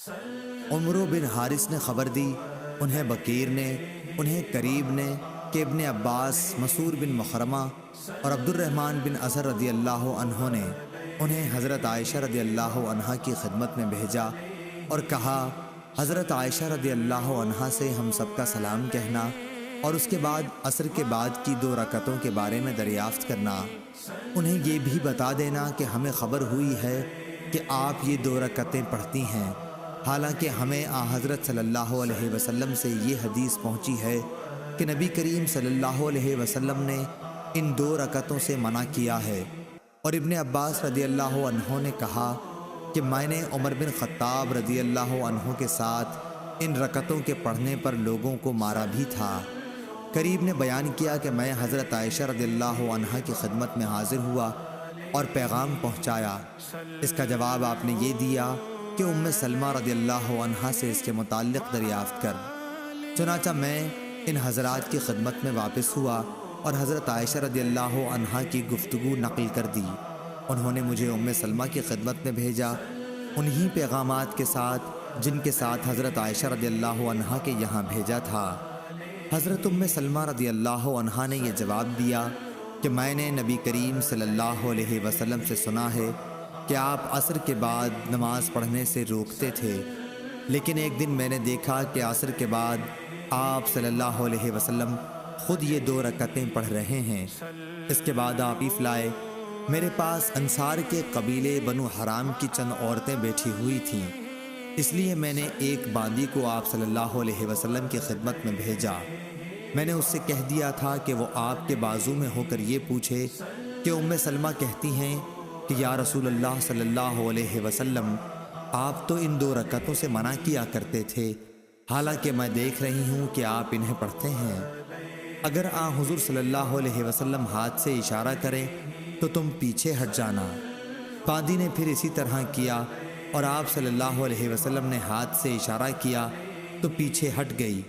عمرو بن حارث نے خبر دی، انہیں بکیر نے، انہیں قریب نے کہ ابن عباس، مسعود بن مخرمہ اور عبد الرحمن بن اظہر رضی اللہ عنہ نے انہیں حضرت عائشہ رضی اللہ عنہا کی خدمت میں بھیجا اور کہا، حضرت عائشہ رضی اللہ عنہا سے ہم سب کا سلام کہنا اور اس کے بعد عصر کے بعد کی 2 رکعتوں کے بارے میں دریافت کرنا۔ انہیں یہ بھی بتا دینا کہ ہمیں خبر ہوئی ہے کہ آپ یہ 2 رکعتیں پڑھتی ہیں، حالانکہ ہمیں حضرت صلی اللہ علیہ وسلم سے یہ حدیث پہنچی ہے کہ نبی کریم صلی اللہ علیہ وسلم نے ان 2 رکعتوں سے منع کیا ہے۔ اور ابن عباس رضی اللہ عنہ نے کہا کہ میں نے عمر بن خطاب رضی اللہ عنہ کے ساتھ ان رکعتوں کے پڑھنے پر لوگوں کو مارا بھی تھا۔ قریب نے بیان کیا کہ میں حضرت عائشہ رضی اللہ عنہا کی خدمت میں حاضر ہوا اور پیغام پہنچایا۔ اس کا جواب آپ نے یہ دیا کہ ام سلمہ رضی اللہ عنہا سے اس کے متعلق دریافت کر۔ چنانچہ میں ان حضرات کی خدمت میں واپس ہوا اور حضرت عائشہ رضی اللہ عنہا کی گفتگو نقل کر دی۔ انہوں نے مجھے ام سلمہ کی خدمت میں بھیجا، انہی پیغامات کے ساتھ جن کے ساتھ حضرت عائشہ رضی اللہ عنہا کے یہاں بھیجا تھا۔ حضرت ام سلمہ رضی اللہ عنہا نے یہ جواب دیا کہ میں نے نبی کریم صلی اللہ علیہ وسلم سے سنا ہے کہ آپ عصر کے بعد نماز پڑھنے سے روکتے تھے، لیکن ایک دن میں نے دیکھا کہ عصر کے بعد آپ صلی اللہ علیہ وسلم خود یہ 2 رکعتیں پڑھ رہے ہیں۔ اس کے بعد آپ تشریف لائے، میرے پاس انصار کے قبیلے بنو حرام کی چند عورتیں بیٹھی ہوئی تھیں، اس لیے میں نے ایک باندی کو آپ صلی اللہ علیہ وسلم کی خدمت میں بھیجا۔ میں نے اس سے کہہ دیا تھا کہ وہ آپ کے بازو میں ہو کر یہ پوچھے کہ ام سلمہ کہتی ہیں کہ یا رسول اللہ صلی اللہ علیہ وسلم، آپ تو ان 2 رکعتوں سے منع کیا کرتے تھے، حالانکہ میں دیکھ رہی ہوں کہ آپ انہیں پڑھتے ہیں۔ اگر حضور صلی اللہ علیہ وسلم ہاتھ سے اشارہ کریں تو تم پیچھے ہٹ جانا۔ باندی نے پھر اسی طرح کیا اور آپ صلی اللہ علیہ وسلم نے ہاتھ سے اشارہ کیا تو پیچھے ہٹ گئی۔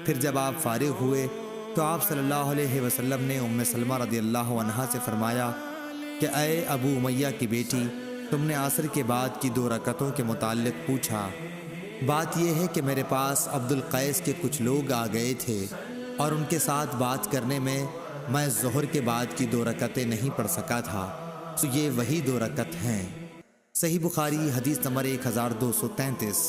پھر جب آپ فارغ ہوئے تو آپ صلی اللہ علیہ وسلم نے ام سلمہ رضی اللہ عنہا سے فرمایا کہ اے ابو امیہ کی بیٹی، تم نے عصر کے بعد کی 2 رکعتوں کے متعلق پوچھا۔ بات یہ ہے کہ میرے پاس عبد القیس کے کچھ لوگ آ گئے تھے اور ان کے ساتھ بات کرنے میں ظہر کے بعد کی 2 رکعتیں نہیں پڑھ سکا تھا، تو یہ وہی 2 رکعت ہیں۔ صحیح بخاری حدیث نمبر 1233۔